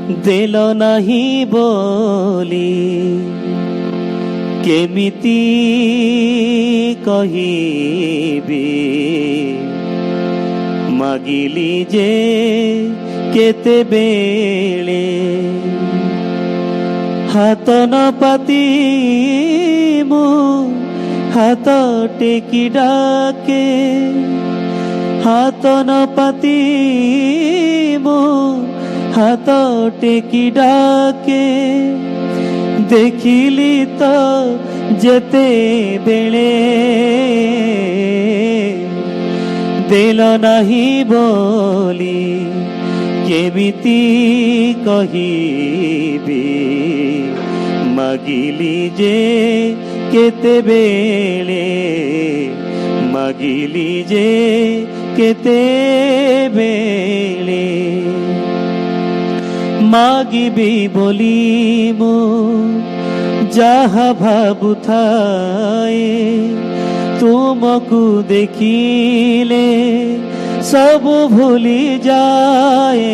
ଦେଲ ନାହିଁ ବୋଲି କେମିତି କହିବି, ମାଗିଲି ଯେ କେତେବେଳେ ହାତ ନ ପାତି ମୁଁ ହାତ ଟେକି ଡାକେ, ହାତ ନ ପାତି ମୁଁ ହାତ ଟେକି ଡାକେ। ଦେଖିଲି ତ ଯେତେବେଳେ ଦେଲ ନାହିଁ ବୋଲି କେମିତି କହିବି, ମାଗିଲି ଯେ କେତେବେଳେ, ମାଗିଲି ଯେ କେତେବେଳେ। ମାଗିବି ବୋଲି ମୁଁ ଯାହା ଭାବୁଥାଏ, ତୁମକୁ ଦେଖିଲେ ସବୁ ଭୁଲି ଯାଏ।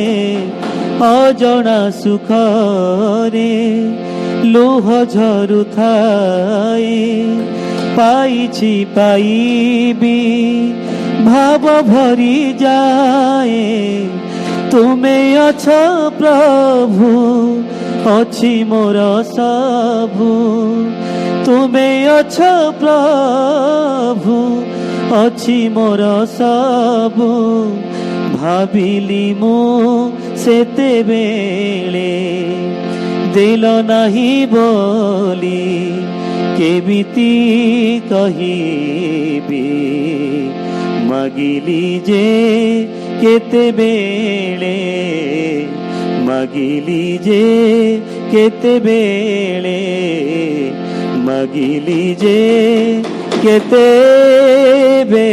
ଅଜଣା ସୁଖରେ ଲୁହ ଝରୁଥାଏ, ପାଇଛି ପାଇବି ଭାବ ଭରି ଯାଏ। ତୁମେ ଅଛ ପ୍ରଭୁ, ଅଛି ମୋର ସବୁ, ତୁମେ ଅଛ ପ୍ରଭୁ, ଅଛି ମୋର ସବୁ। ଭାବିଲି ମୁଁ ସେତେବେଳେ ଦେଲ ନାହିଁ ବୋଲି କେମିତି କହିବି, ମାଗିଲି ଯେ କେତେବେଳେ, ମାଗିଲି ଯେ କେତେବେଳେ, ମାଗିଲି ଯେ କେତେବେଳେ।